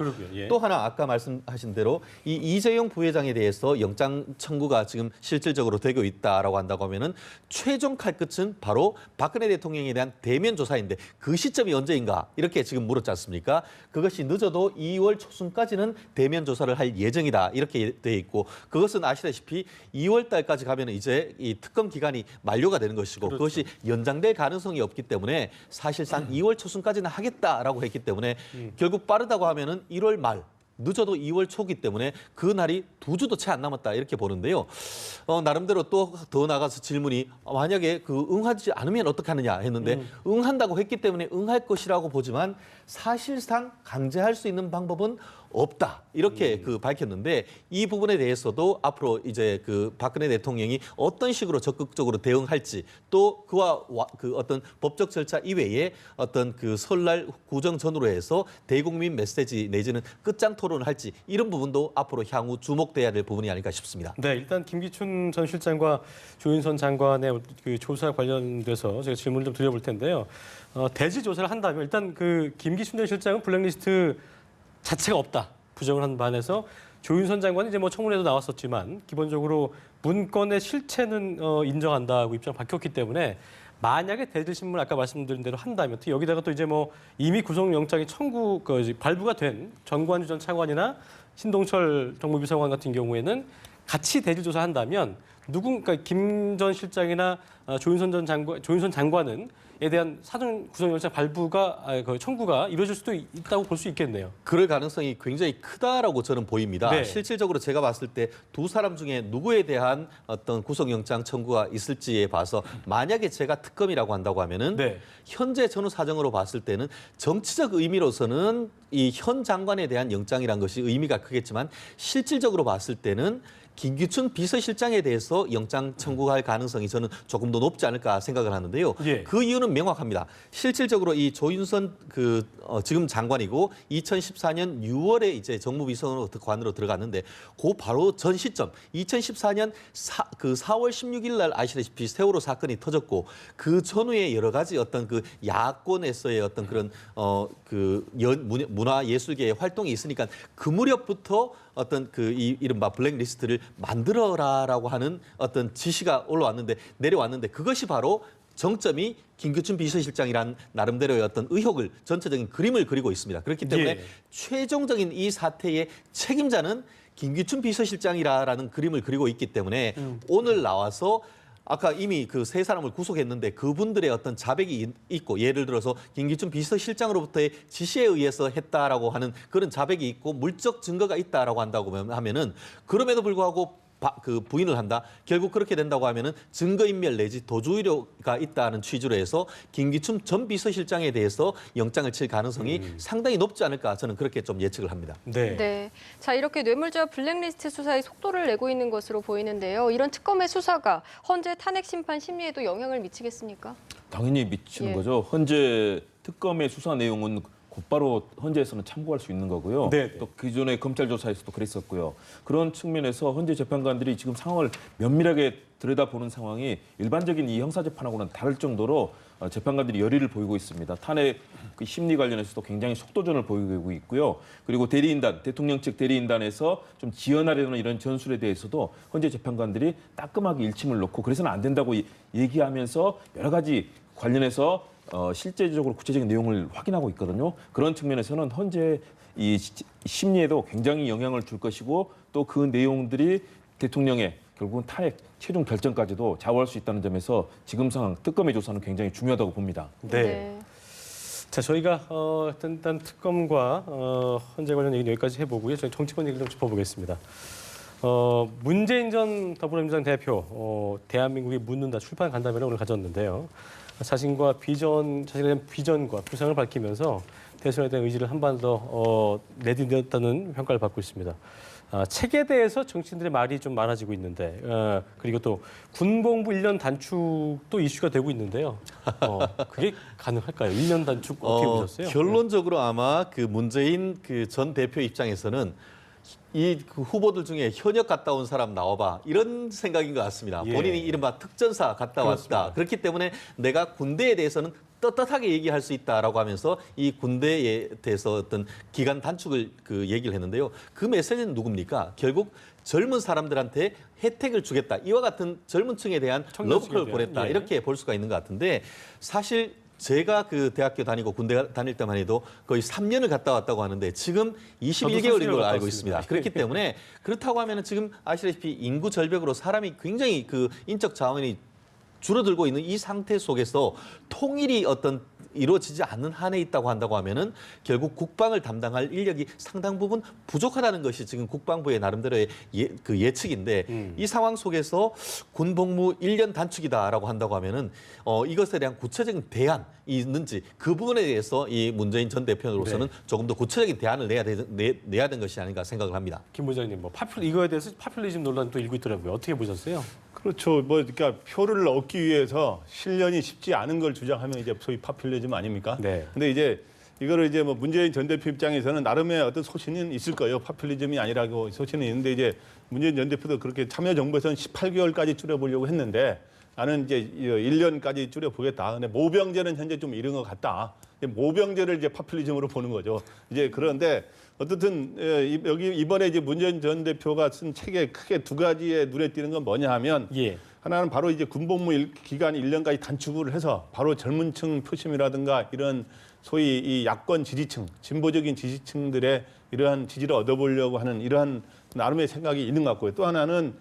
또 하나 아까 말씀하신 대로 이 이재용 부회장에 대해서 영장 청구가 지금 실질적으로 되고 있다라고 한다고 하면은 최종 칼끝은 바로 박근혜 대통령에 대한 대면 조사인데 그 시점이 언제인가 이렇게 지금 물었지 않습니까? 그것이 늦어도 2월 초순까지는 대면 조사를 할 예정이다 이렇게 돼 있고 그것은 아시다시피 2월 달까지 가면 이제 이 특검 기간이 만료가 되는 것이고 그것이 연장될 가능성이 없기 때문에 사실상 2월 초순까지는 하겠다라고 했기 때문에 결국 빠르다고 하면은 1월 말 늦어도 2월 초기 때문에 그 날이 2주도 채 안 남았다 이렇게 보는데요. 나름대로 또 더 나가서 질문이 만약에 응하지 않으면 어떻게 하느냐 했는데 응한다고 했기 때문에 응할 것이라고 보지만 사실상 강제할 수 있는 방법은 없다 이렇게 밝혔는데 이 부분에 대해서도 앞으로 이제 박근혜 대통령이 어떤 식으로 적극적으로 대응할지 또 그와 어떤 법적 절차 이외에 어떤 설날 구정 전후로 해서 대국민 메시지 내지는 끝장 토론을 할지 이런 부분도 앞으로 향후 주목돼야 될 부분이 아닐까 싶습니다. 네, 일단 김기춘 전 실장과 조윤선 장관의 조사 관련돼서 제가 질문을 좀 드려볼 텐데요. 대지 조사를 한다면 일단 김기춘 전 실장은 블랙리스트 자체가 없다. 부정을 한 반해서 조윤선 장관이 이제 청문회도 나왔었지만 기본적으로 문건의 실체는 인정한다고 입장 밝혔기 때문에 만약에 대질신문 아까 말씀드린 대로 한다면 또 여기다가 또 이제 이미 구속영장이 발부가 된 정관주 전 차관이나 신동철 정무비서관 같은 경우에는 같이 대질조사한다면 그러니까 김 전 실장이나 조윤선 장관은 에 대한 사전 구속영장 발부가 청구가 이루어질 수도 있다고 볼 수 있겠네요. 그럴 가능성이 굉장히 크다라고 저는 보입니다. 네. 실질적으로 제가 봤을 때 두 사람 중에 누구에 대한 어떤 구속영장 청구가 있을지에 봐서 만약에 제가 특검이라고 한다고 하면은 현재 전후 사정으로 봤을 때는 정치적 의미로서는 이 현 장관에 대한 영장이란 것이 의미가 크겠지만 실질적으로 봤을 때는 김기춘 비서실장에 대해서 영장 청구할 가능성이 저는 조금 더 높지 않을까 생각을 하는데요. 그 이유는 명확합니다. 실질적으로 이 조윤선 지금 장관이고 2014년 6월에 이제 정무비서관으로 들어갔는데 그 바로 전 시점 2014년 4월 16일 날 아시다시피 세월호 사건이 터졌고 그 전후에 여러 가지 어떤 야권에서의 어떤 그런 문화 예술계의 활동이 있으니까 그 무렵부터 어떤 이 이른바 블랙리스트를 만들어라라고 하는 어떤 지시가 내려왔는데 그것이 바로 정점이 김기춘 비서실장이란 나름대로의 어떤 의혹을 전체적인 그림을 그리고 있습니다. 그렇기 때문에 최종적인 이 사태의 책임자는 김기춘 비서실장이라는 그림을 그리고 있기 때문에 오늘 나와서 아까 이미 그 세 사람을 구속했는데 그분들의 어떤 자백이 있고 예를 들어서 김기춘 비서실장으로부터의 지시에 의해서 했다라고 하는 그런 자백이 있고 물적 증거가 있다라고 한다고 하면은 그럼에도 불구하고 그 부인을 한다. 결국 그렇게 된다고 하면은 증거인멸 내지 도주의료가 있다는 취지로 해서 김기춘 전 비서실장에 대해서 영장을 칠 가능성이 상당히 높지 않을까 저는 그렇게 좀 예측을 합니다. 네. 자, 이렇게 뇌물죄와 블랙리스트 수사에 속도를 내고 있는 것으로 보이는데요. 이런 특검의 수사가 헌재 탄핵 심판 심리에도 영향을 미치겠습니까? 당연히 미치는 거죠. 헌재 특검의 수사 내용은 곧바로 헌재에서는 참고할 수 있는 거고요. 또 기존의 검찰 조사에서도 그랬었고요. 그런 측면에서 헌재 재판관들이 지금 상황을 면밀하게 들여다보는 상황이 일반적인 이 형사재판하고는 다를 정도로 재판관들이 열의를 보이고 있습니다. 탄핵 그 심리 관련해서도 굉장히 속도전을 보이고 있고요. 그리고 대리인단, 대통령 측 대리인단에서 좀 지연하려는 이런 전술에 대해서도 헌재 재판관들이 따끔하게 일침을 놓고 그래서는 안 된다고 얘기하면서 여러 가지 관련해서 실제적으로 구체적인 내용을 확인하고 있거든요. 그런 측면에서는 헌재 이 심리에도 굉장히 영향을 줄 것이고 또 그 내용들이 대통령의 결국은 탄핵 최종 결정까지도 좌우할 수 있다는 점에서 지금 상황 특검의 조사는 굉장히 중요하다고 봅니다. 자, 저희가 일단 특검과 헌재 관련 얘기는 여기까지 해보고요. 저희 정치권 얘기를 좀 짚어보겠습니다. 문재인 전 더불어민주당 대표 대한민국이 묻는다 출판 간담회를 오늘 가졌는데요. 자신의 대한 비전과 부상을 밝히면서 대선에 대한 의지를 한 번 더 내딛었다는 평가를 받고 있습니다. 책에 대해서 정치인들의 말이 좀 많아지고 있는데 그리고 또 군복무 1년 단축도 이슈가 되고 있는데요. 그게 가능할까요? 1년 단축 어떻게 보셨어요? 결론적으로 아마 그 문재인 그 전 대표 입장에서는 그 후보들 중에 현역 갔다 온 사람 나와봐 이런 생각인 것 같습니다. 본인이 이른바 특전사 갔다 왔다. 그렇기 때문에 내가 군대에 대해서는 떳떳하게 얘기할 수 있다라고 하면서 이 군대에 대해서 어떤 기간 단축을 그 얘기를 했는데요. 그 메시지는 누굽니까? 결국 젊은 사람들한테 혜택을 주겠다. 이와 같은 젊은 층에 대한 러브콜을 보냈다. 이렇게 볼 수가 있는 것 같은데 사실 제가 그 대학교 다니고 군대 다닐 때만 해도 거의 3년을 갔다 왔다고 하는데 지금 21개월인 걸로 알고 있습니다. 그렇기 때문에 그렇다고 하면은 지금 아시다시피 인구 절벽으로 사람이 굉장히 그 인적 자원이 줄어들고 있는 이 상태 속에서 통일이 어떤 이루어지지 않는 한에 있다고 한다고 하면은 결국 국방을 담당할 인력이 상당 부분 부족하다는 것이 지금 국방부의 나름대로의 예측인데 이 상황 속에서 군복무 1년 단축이다라고 한다고 하면은 이것에 대한 구체적인 대안이 있는지 그 부분에 대해서 이 문재인 전 대표로서는 조금 더 구체적인 대안을 내야 되는 것이 아닌가 생각을 합니다. 김 부장님, 이거에 대해서 파퓰리즘 논란도 일고 있더라고요. 어떻게 보셨어요? 그렇죠. 그러니까 표를 얻기 위해서 실련이 쉽지 않은 걸 주장하면 이제 소위 파퓰리즘 아닙니까? 근데 이제 이거를 이제 문재인 전 대표 입장에서는 나름의 어떤 소신은 있을 거예요. 파퓰리즘이 아니라고 소신은 있는데 이제 문재인 전 대표도 그렇게 참여정부에서는 18개월까지 줄여보려고 했는데 나는 이제 1년까지 줄여보겠다. 근데 모병제는 현재 좀 이른 것 같다. 모병제를 이제 파퓰리즘으로 보는 거죠. 이제 그런데 어쨌든 여기 이번에 이제 문재인 전 대표가 쓴 책에 크게 두 가지에 눈에 띄는 건 뭐냐 하면 하나는 바로 이제 군복무 기간 1년까지 단축을 해서 바로 젊은층 표심이라든가 이런 소위 이 야권 지지층, 진보적인 지지층들의 이러한 지지를 얻어보려고 하는 이러한 나름의 생각이 있는 것 같고요. 또 하나는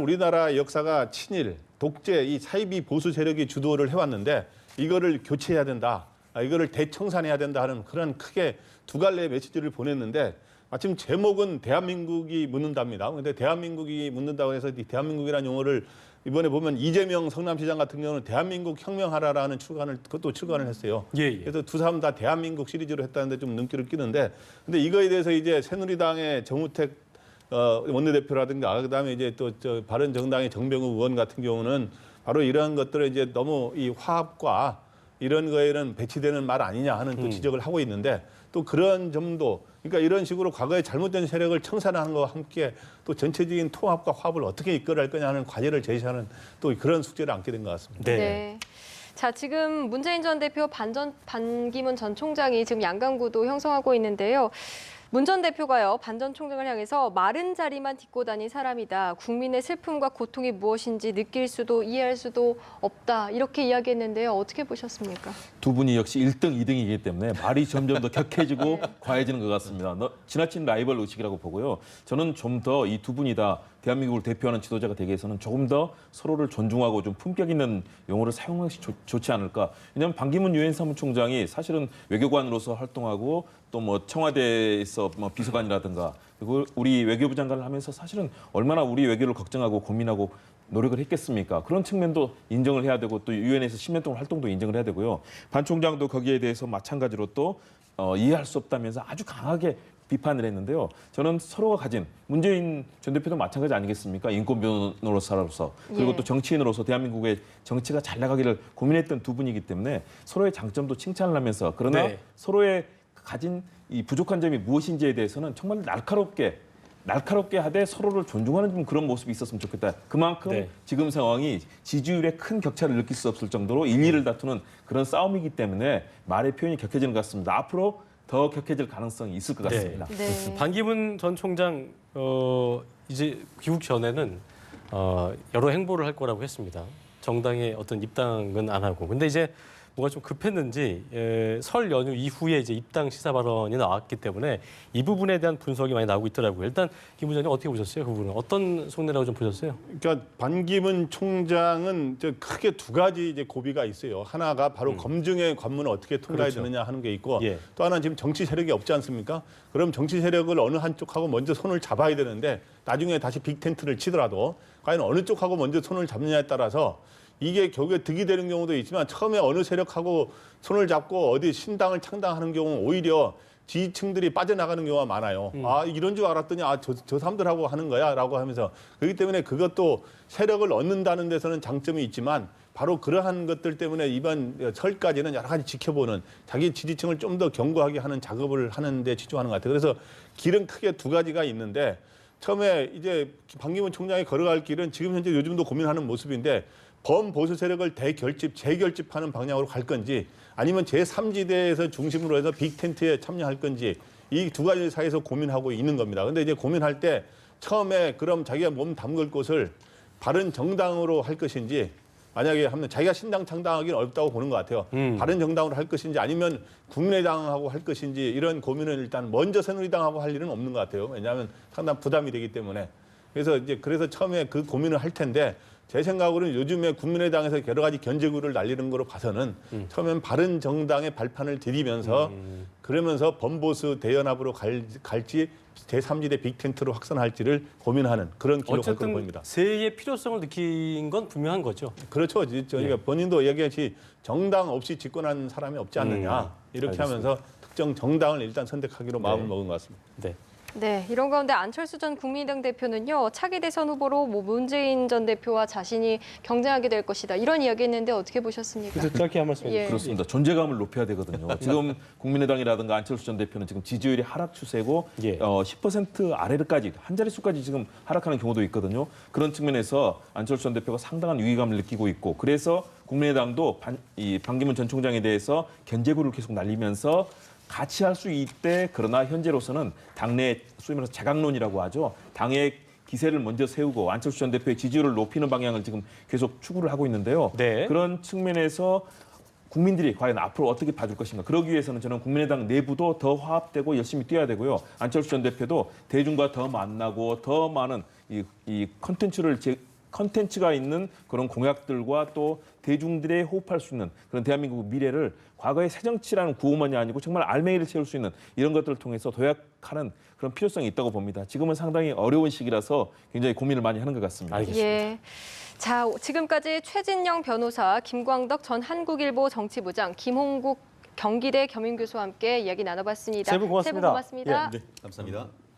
우리나라 역사가 친일, 독재, 이 사이비 보수 세력이 주도를 해왔는데 이거를 교체해야 된다. 이거를 대청산해야 된다 하는 그런 크게 두 갈래의 메시지를 보냈는데 마침 제목은 대한민국이 묻는답니다. 그런데 대한민국이 묻는다고 해서 이 대한민국이라는 용어를 이번에 보면 이재명 성남시장 같은 경우는 대한민국 혁명하라라는 그것도 출간을 했어요. 그래서 두 사람 다 대한민국 시리즈로 했다는데 좀 눈길을 끼는데 근데 이거에 대해서 이제 새누리당의 정우택 원내대표라든가 그다음에 이제 또 바른정당의 정병우 의원 같은 경우는 바로 이러한 것들을 이제 너무 이 화합과 이런 거에는 배치되는 말 아니냐 하는 또 지적을 하고 있는데 또 그런 점도 그러니까 이런 식으로 과거에 잘못된 세력을 청산하는 것과 함께 또 전체적인 통합과 화합을 어떻게 이끌어갈 거냐 하는 과제를 제시하는 또 그런 숙제를 안게 된 것 같습니다. 자, 지금 문재인 전 대표 반기문 전 총장이 지금 양강구도 형성하고 있는데요. 문 전 대표가요, 반 전 총장을 향해서 마른 자리만 딛고 다닌 사람이다. 국민의 슬픔과 고통이 무엇인지 느낄 수도 이해할 수도 없다. 이렇게 이야기했는데요. 어떻게 보셨습니까? 두 분이 역시 1등, 2등이기 때문에 말이 점점 더 격해지고 과해지는 것 같습니다. 지나친 라이벌 의식이라고 보고요. 저는 좀 더 이 두 분이 다 대한민국을 대표하는 지도자가 되기 위해서는 조금 더 서로를 존중하고 좀 품격 있는 용어를 사용하는 것이 좋지 않을까. 왜냐하면 반기문 유엔 사무총장이 사실은 외교관으로서 활동하고 또 뭐 청와대에서 뭐 비서관이라든가 그리고 우리 외교부 장관을 하면서 사실은 얼마나 우리 외교를 걱정하고 고민하고 노력을 했겠습니까? 그런 측면도 인정을 해야 되고 또 유엔에서 10년 동안 활동도 인정을 해야 되고요. 반 총장도 거기에 대해서 마찬가지로 또 이해할 수 없다면서 아주 강하게 비판을 했는데요. 저는 서로가 가진 문재인 전 대표도 마찬가지 아니겠습니까? 인권 변호사로서 그리고 또 정치인으로서 대한민국의 정치가 잘 나가기를 고민했던 두 분이기 때문에 서로의 장점도 칭찬을 하면서 그러나 서로의 가진 이 부족한 점이 무엇인지에 대해서는 정말 날카롭게 하되 서로를 존중하는 좀 그런 모습이 있었으면 좋겠다. 그만큼 지금 상황이 지지율에 큰 격차를 느낄 수 없을 정도로 일리를 다투는 그런 싸움이기 때문에 말의 표현이 격해지는 것 같습니다. 앞으로 더 격해질 가능성이 있을 것 같습니다. 네. 반기문 전 총장 이제 귀국 전에는 여러 행보를 할 거라고 했습니다. 정당의 어떤 입당은 안 하고. 근데 이제 뭐가 좀 급했는지 설 연휴 이후에 이제 입당 시사 발언이 나왔기 때문에 이 부분에 대한 분석이 많이 나오고 있더라고요. 일단 김 부장님 어떻게 보셨어요? 그 부분은 어떤 속내라고 좀 보셨어요? 그러니까 반기문 총장은 크게 두 가지 이제 고비가 있어요. 하나가 바로 검증의 관문을 어떻게 통과해야 되느냐 하는 게 있고 또 하나는 지금 정치 세력이 없지 않습니까? 그럼 정치 세력을 어느 한쪽하고 먼저 손을 잡아야 되는데 나중에 다시 빅텐트를 치더라도 과연 어느 쪽하고 먼저 손을 잡느냐에 따라서 이게 결국에 득이 되는 경우도 있지만 처음에 어느 세력하고 손을 잡고 어디 신당을 창당하는 경우는 오히려 지지층들이 빠져나가는 경우가 많아요. 아, 이런 줄 알았더니 저 사람들하고 하는 거야 라고 하면서 그렇기 때문에 그것도 세력을 얻는다는 데서는 장점이 있지만 바로 그러한 것들 때문에 이번 설까지는 여러 가지 지켜보는 자기 지지층을 좀 더 견고하게 하는 작업을 하는 데 집중하는 것 같아요. 그래서 길은 크게 두 가지가 있는데 처음에 이제 반기문 총장이 걸어갈 길은 지금 현재 요즘도 고민하는 모습인데 범보수 세력을 재결집하는 방향으로 갈 건지 아니면 제3지대에서 중심으로 해서 빅텐트에 참여할 건지 이 두 가지 사이에서 고민하고 있는 겁니다. 근데 이제 고민할 때 처음에 그럼 자기가 몸 담글 곳을 바른 정당으로 할 것인지 만약에 하면 자기가 신당 창당하기는 어렵다고 보는 것 같아요. 바른 정당으로 할 것인지 아니면 국민의당하고 할 것인지 이런 고민은 일단 먼저 새누리당하고 할 일은 없는 것 같아요. 왜냐하면 상당히 부담이 되기 때문에. 그래서 처음에 그 고민을 할 텐데 제 생각으로는 요즘에 국민의당에서 여러 가지 견제구를 날리는 거로 봐서는 처음엔 바른 정당의 발판을 디디면서 그러면서 범보수 대연합으로 갈지 제3지대 빅텐트로 확산할지를 고민하는 그런 길로 갈 거로 보입니다. 새해의 필요성을 느낀 건 분명한 거죠. 그렇죠. 저희가 본인도 얘기했지 정당 없이 집권한 사람이 없지 않느냐 이렇게 알겠습니다. 하면서 특정 정당을 일단 선택하기로 마음을 먹은 것 같습니다. 네, 이런 가운데 안철수 전 국민의당 대표는요, 차기 대선 후보로 문재인 전 대표와 자신이 경쟁하게 될 것이다. 이런 이야기했는데 어떻게 보셨습니까? 짧게 한 말씀 해주세요. 그렇습니다. 존재감을 높여야 되거든요. 지금 국민의당이라든가 안철수 전 대표는 지금 지지율이 하락 추세고 10% 아래까지 한 자릿수까지 지금 하락하는 경우도 있거든요. 그런 측면에서 안철수 전 대표가 상당한 위기감을 느끼고 있고 그래서 국민의당도 반기문 전 총장에 대해서 견제구를 계속 날리면서 같이 할 수 있대. 그러나 현재로서는 당내 소위 말해서 자강론이라고 하죠. 당의 기세를 먼저 세우고 안철수 전 대표의 지지율을 높이는 방향을 지금 계속 추구를 하고 있는데요. 그런 측면에서 국민들이 과연 앞으로 어떻게 봐줄 것인가. 그러기 위해서는 저는 국민의당 내부도 더 화합되고 열심히 뛰어야 되고요. 안철수 전 대표도 대중과 더 만나고 더 많은 이 컨텐츠가 있는 그런 공약들과 또 대중들의 호흡할 수 있는 그런 대한민국 미래를 과거의 새정치라는 구호만이 아니고 정말 알맹이를 채울 수 있는 이런 것들을 통해서 도약하는 그런 필요성이 있다고 봅니다. 지금은 상당히 어려운 시기라서 굉장히 고민을 많이 하는 것 같습니다. 알겠습니다. 자, 지금까지 최진영 변호사, 김광덕 전 한국일보 정치부장, 김홍국 경기대 겸임교수와 함께 이야기 나눠봤습니다. 세 분 고맙습니다. 세 분 고맙습니다. 감사합니다.